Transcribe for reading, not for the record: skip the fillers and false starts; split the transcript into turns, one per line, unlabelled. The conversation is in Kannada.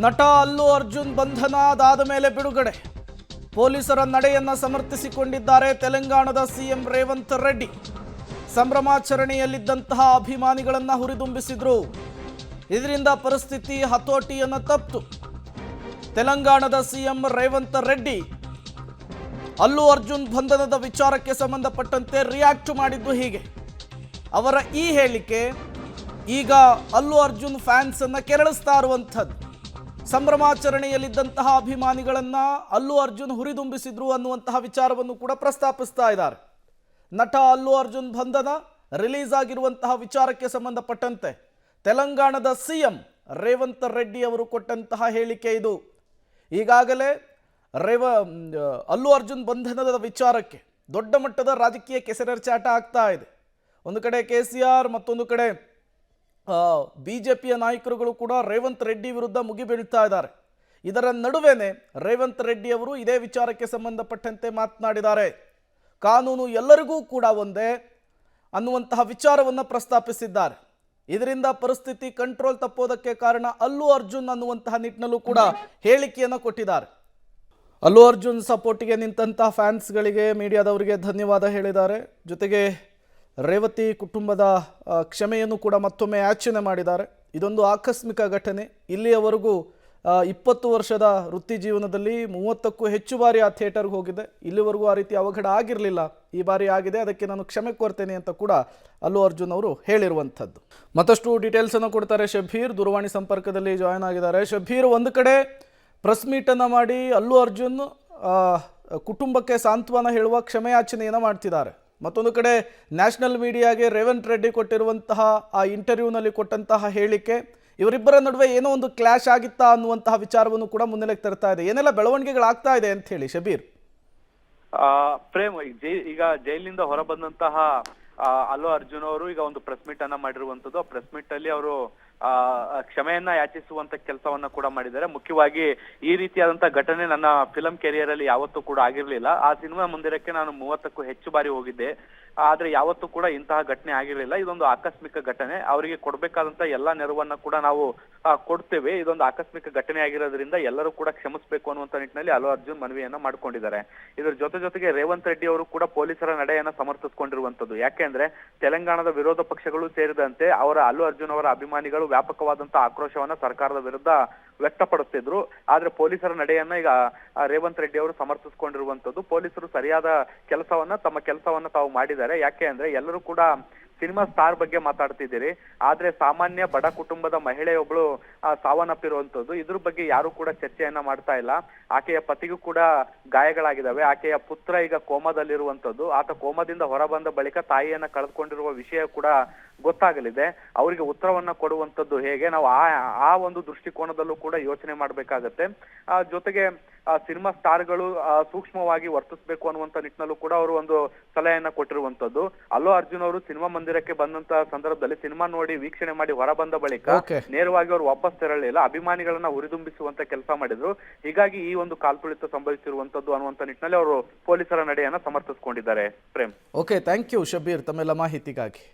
ನಟ ಅಲ್ಲು ಅರ್ಜುನ್ ಬಂಧನ ಅದಾದ ಮೇಲೆ ಬಿಡುಗಡೆ. ಪೊಲೀಸರ ನಡೆಯನ್ನ ಸಮರ್ಥಿಸಿಕೊಂಡಿದ್ದಾರೆ ತೆಲಂಗಾಣದ ಸಿಎಂ ರೇವಂತ್ ರೆಡ್ಡಿ. ಸಂಭ್ರಮಾಚರಣೆಯಲ್ಲಿದ್ದಂತಹ ಅಭಿಮಾನಿಗಳನ್ನ ಹುರಿದುಂಬಿಸಿದ್ರು. ಇದರಿಂದ ಪರಿಸ್ಥಿತಿ ಹತೋಟಿಯನ್ನು ತಪ್ಪಿತು. ತೆಲಂಗಾಣದ ಸಿಎಂ ರೇವಂತ್ ರೆಡ್ಡಿ ಅಲ್ಲು ಅರ್ಜುನ್ ಬಂಧನದ ವಿಚಾರಕ್ಕೆ ಸಂಬಂಧಪಟ್ಟಂತೆ ರಿಯಾಕ್ಟ್ ಮಾಡಿದ್ದು ಹೀಗೆ. ಅವರ ಈ ಹೇಳಿಕೆ ಈಗ ಅಲ್ಲು ಅರ್ಜುನ್ ಫ್ಯಾನ್ಸ್ ಅನ್ನ ಕೆರಳಿಸ್ತಾ ಇರುವಂಥದ್ದು. ಸಂಭ್ರಮಾಚರಣೆಯಲ್ಲಿದ್ದಂತಹ ಅಭಿಮಾನಿಗಳನ್ನ ಅಲ್ಲು ಅರ್ಜುನ್ ಹುರಿದುಂಬಿಸಿದ್ರು ಅನ್ನುವಂತಹ ವಿಚಾರವನ್ನು ಕೂಡ ಪ್ರಸ್ತಾಪಿಸ್ತಾ ಇದ್ದಾರೆ. ನಟ ಅಲ್ಲು ಅರ್ಜುನ್ ಬಂಧನ ರಿಲೀಸ್ ಆಗಿರುವಂತಹ ವಿಚಾರಕ್ಕೆ ಸಂಬಂಧಪಟ್ಟಂತೆ ತೆಲಂಗಾಣದ ಸಿಎಂ ರೇವಂತ್ ರೆಡ್ಡಿ ಅವರು ಕೊಟ್ಟಂತಹ ಹೇಳಿಕೆ ಇದು. ಈಗಾಗಲೇ ಅಲ್ಲು ಅರ್ಜುನ್ ಬಂಧನದ ವಿಚಾರಕ್ಕೆ ದೊಡ್ಡ ಮಟ್ಟದ ರಾಜಕೀಯ ಕೆಸರೆರಚಾಟ ಆಗ್ತಾ ಇದೆ. ಒಂದು ಕಡೆ KCR, ಮತ್ತೊಂದು ಕಡೆ ಬಿಜೆಪಿಯ ನಾಯಕರುಗಳು ಕೂಡ ರೇವಂತ್ ರೆಡ್ಡಿ ವಿರುದ್ಧ ಮುಗಿಬೀಳ್ತಾ ಇದ್ದಾರೆ. ಇದರ ನಡುವೆನೆ ರೇವಂತ್ ರೆಡ್ಡಿ ಅವರು ಇದೇ ವಿಚಾರಕ್ಕೆ ಸಂಬಂಧಪಟ್ಟಂತೆ ಮಾತನಾಡಿದ್ದಾರೆ. ಕಾನೂನು ಎಲ್ಲರಿಗೂ ಕೂಡ ಒಂದೇ ಅನ್ನುವಂತಹ ವಿಚಾರವನ್ನು ಪ್ರಸ್ತಾಪಿಸಿದ್ದಾರೆ. ಇದರಿಂದ ಪರಿಸ್ಥಿತಿ ಕಂಟ್ರೋಲ್ ತಪ್ಪೋದಕ್ಕೆ ಕಾರಣ ಅಲ್ಲು ಅರ್ಜುನ್ ಅನ್ನುವಂತಹ ನಿಟ್ಟಿನಲ್ಲೂ ಕೂಡ ಹೇಳಿಕೆಯನ್ನು ಕೊಟ್ಟಿದ್ದಾರೆ. ಅಲ್ಲು ಅರ್ಜುನ್ ಸಪೋರ್ಟಿಗೆ ನಿಂತಹ ಫ್ಯಾನ್ಸ್ಗಳಿಗೆ, ಮೀಡಿಯಾದವರಿಗೆ ಧನ್ಯವಾದ ಹೇಳಿದ್ದಾರೆ. ಜೊತೆಗೆ ರೇವತಿ ಕುಟುಂಬದ ಕ್ಷಮೆಯನ್ನು ಕೂಡ ಮತ್ತೊಮ್ಮೆ ಯಾಚನೆ ಮಾಡಿದ್ದಾರೆ. ಇದೊಂದು ಆಕಸ್ಮಿಕ ಘಟನೆ. ಇಲ್ಲಿಯವರೆಗೂ 20 ವರ್ಷದ ವೃತ್ತಿ ಜೀವನದಲ್ಲಿ 30ಕ್ಕೂ ಹೆಚ್ಚು ಬಾರಿ ಆ ಥಿಯೇಟರ್ಗೆ ಹೋಗಿದೆ. ಇಲ್ಲಿವರೆಗೂ ಆ ರೀತಿ ಅವಘಡ ಆಗಿರಲಿಲ್ಲ, ಈ ಬಾರಿ ಆಗಿದೆ, ಅದಕ್ಕೆ ನಾನು ಕ್ಷಮೆ ಕೋರ್ತೇನೆ ಅಂತ ಕೂಡ ಅಲ್ಲು ಅರ್ಜುನ್ ಅವರು ಹೇಳಿರುವಂಥದ್ದು. ಮತ್ತಷ್ಟು ಡೀಟೇಲ್ಸನ್ನು ಕೊಡ್ತಾರೆ ಶಬೀರ್, ದೂರವಾಣಿ ಸಂಪರ್ಕದಲ್ಲಿ ಜಾಯ್ನ್ ಆಗಿದ್ದಾರೆ. ಶಬೀರ್, ಒಂದು ಕಡೆ ಪ್ರೆಸ್ ಮೀಟನ್ನು ಮಾಡಿ ಅಲ್ಲು ಅರ್ಜುನ್ ಕುಟುಂಬಕ್ಕೆ ಸಾಂತ್ವನ ಹೇಳುವ ಕ್ಷಮೆಯಾಚನೆಯನ್ನು ಮಾಡ್ತಿದ್ದಾರೆ. ಮತ್ತೊಂದು ಕಡೆ ನ್ಯಾಷನಲ್ ಮೀಡಿಯಾಗೆ ರೇವಂತ್ ರೆಡ್ಡಿ ಕೊಟ್ಟಿರುವಂತಹ ಆ ಇಂಟರ್ವ್ಯೂನಲ್ಲಿ ಕೊಟ್ಟಂತಹ ಹೇಳಿಕೆ, ಇವರಿಬ್ಬರ ನಡುವೆ ಏನೋ ಒಂದು ಕ್ಲಾಶ್ ಆಗಿತ್ತಾ ಅನ್ನುವಂತಹ ವಿಚಾರವನ್ನು ಕೂಡ ಮುನ್ನೆಲೆಗೆ ತರ್ತಾ ಇದೆ. ಏನೆಲ್ಲ ಬೆಳವಣಿಗೆಗಳಾಗ್ತಾ ಇದೆ ಅಂತ ಹೇಳಿ ಶಬೀರ್?
ಪ್ರೇಮ್, ಈಗ ಜೈಲಿನಿಂದ ಹೊರ ಬಂದಂತಹ ಅಲ್ಲು ಅರ್ಜುನ್ ಅವರು ಈಗ ಒಂದು ಪ್ರೆಸ್ ಮೀಟ್ ಅನ್ನ ಮಾಡಿರುವಂತದ್ದು. ಆ ಪ್ರೆಸ್ ಮೀಟ್ ಅಲ್ಲಿ ಅವರು ಕ್ಷಮೆಯನ್ನ ಯಾಚಿಸುವಂತ ಕೆಲಸವನ್ನ ಕೂಡ ಮಾಡಿದ್ದಾರೆ. ಮುಖ್ಯವಾಗಿ ಈ ರೀತಿಯಾದಂತಹ ಘಟನೆ ನನ್ನ ಫಿಲಂ ಕೆರಿಯರ್ ಅಲ್ಲಿ ಯಾವತ್ತೂ ಕೂಡ ಆಗಿರ್ಲಿಲ್ಲ. ಆ ಸಿನಿಮಾ ಮಂದಿರಕ್ಕೆ ನಾನು 30ಕ್ಕೂ ಹೆಚ್ಚು ಬಾರಿ ಹೋಗಿದ್ದೆ, ಆದ್ರೆ ಯಾವತ್ತೂ ಕೂಡ ಇಂತಹ ಘಟನೆ ಆಗಿರ್ಲಿಲ್ಲ. ಇದೊಂದು ಆಕಸ್ಮಿಕ ಘಟನೆ. ಅವರಿಗೆ ಕೊಡ್ಬೇಕಾದಂತ ಎಲ್ಲಾ ನೆರವನ್ನ ಕೂಡ ನಾವು ಕೊಡ್ತೇವೆ. ಇದೊಂದು ಆಕಸ್ಮಿಕ ಘಟನೆ ಆಗಿರೋದ್ರಿಂದ ಎಲ್ಲರೂ ಕೂಡ ಕ್ಷಮಿಸಬೇಕು ಅನ್ನುವಂತ ನಿಟ್ಟಿನಲ್ಲಿ ಅಲ್ಲು ಅರ್ಜುನ್ ಮನವಿಯನ್ನ ಮಾಡ್ಕೊಂಡಿದ್ದಾರೆ. ಇದರ ಜೊತೆಗೆ ರೇವಂತ್ ರೆಡ್ಡಿ ಅವರು ಕೂಡ ಪೊಲೀಸರ ನಡೆಯನ್ನ ಸಮರ್ಥಿಸಿಕೊಂಡಿರುವಂತದ್ದು. ಯಾಕೆಂದ್ರೆ ತೆಲಂಗಾಣದ ವಿರೋಧ ಪಕ್ಷಗಳು ಸೇರಿದಂತೆ ಅವರ ಅಲ್ಲು ಅರ್ಜುನ್ ಅವರ ಅಭಿಮಾನಿಗಳು ವ್ಯಾಪಕವಾದಂತಹ ಆಕ್ರೋಶವನ್ನ ಸರ್ಕಾರದ ವಿರುದ್ಧ ವ್ಯಕ್ತಪಡಿಸ್ತಿದ್ರು. ಆದ್ರೆ ಪೊಲೀಸರ ನಡೆಯನ್ನ ಈಗ ರೇವಂತ್ ರೆಡ್ಡಿ ಅವರು ಸಮರ್ಥಿಸಿಕೊಂಡಿರುವಂತದ್ದು. ಪೊಲೀಸರು ಸರಿಯಾದ ತಮ್ಮ ಕೆಲಸವನ್ನ ತಾವು ಮಾಡಿದ್ದಾರೆ. ಯಾಕೆ ಅಂದ್ರೆ ಎಲ್ಲರೂ ಕೂಡ ಸಿನಿಮಾ ಸ್ಟಾರ್ ಬಗ್ಗೆ ಮಾತಾಡ್ತಿದ್ದೀರಿ, ಆದ್ರೆ ಸಾಮಾನ್ಯ ಬಡ ಕುಟುಂಬದ ಮಹಿಳೆಯೊಬ್ಳು ಸಾವನ್ನಪ್ಪಿರುವಂತದ್ದು, ಇದ್ರ ಬಗ್ಗೆ ಯಾರು ಕೂಡ ಚರ್ಚೆಯನ್ನ ಮಾಡ್ತಾ ಇಲ್ಲ. ಆಕೆಯ ಪತಿಗೂ ಕೂಡ ಗಾಯಗಳಾಗಿದ್ದಾವೆ. ಆಕೆಯ ಪುತ್ರ ಈಗ ಕೋಮಾದಲ್ಲಿರುವಂತದ್ದು. ಆತ ಕೋಮಾದಿಂದ ಹೊರ ಬಂದ ಬಳಿಕ ತಾಯಿಯನ್ನ ಕಳೆದುಕೊಂಡಿರುವ ವಿಷಯ ಕೂಡ ಗೊತ್ತಾಗಲಿದೆ. ಅವರಿಗೆ ಉತ್ತರವನ್ನ ಕೊಡುವಂತದ್ದು ಹೇಗೆ, ನಾವು ಆ ಒಂದು ದೃಷ್ಟಿಕೋನದಲ್ಲೂ ಕೂಡ ಯೋಚನೆ ಮಾಡ್ಬೇಕಾಗತ್ತೆ. ಜೊತೆಗೆ ಸಿನಿಮಾ ಸ್ಟಾರ್ಗಳು ಸೂಕ್ಷ್ಮವಾಗಿ ವರ್ತಿಸಬೇಕು ಅನ್ನುವಂತ ನಿಟ್ಟಿನಲ್ಲೂ ಕೂಡ ಅವರು ಒಂದು ಸಲಹೆಯನ್ನ ಕೊಟ್ಟಿರುವಂತದ್ದು. ಅಲ್ಲು ಅರ್ಜುನ್ ಅವರು ಸಿನಿಮಾ ಮಂದಿರಕ್ಕೆ ಬಂದಂತ ಸಂದರ್ಭದಲ್ಲಿ ಸಿನಿಮಾ ನೋಡಿ ವೀಕ್ಷಣೆ ಮಾಡಿ ಹೊರ ಬಂದ ಬಳಿಕ ನೇರವಾಗಿ ಅವರು ವಾಪಸ್ ತೆರಳಲಿಲ್ಲ, ಅಭಿಮಾನಿಗಳನ್ನ ಹುರಿದುಂಬಿಸುವಂತ ಕೆಲಸ ಮಾಡಿದ್ರು. ಹೀಗಾಗಿ ಈ ಒಂದು ಕಾಲ್ತುಳಿತ ಸಂಭವಿಸಿರುವಂತದ್ದು ಅನ್ನುವಂತ ನಿಟ್ಟಿನಲ್ಲಿ ಅವರು ಪೊಲೀಸರ ನಡೆಯನ್ನ ಸಮರ್ಥಿಸಿಕೊಂಡಿದ್ದಾರೆ. Prem,
okay, thank you Shabbir ತಮ್ಮೆಲ್ಲ ಮಾಹಿತಿಗಾಗಿ.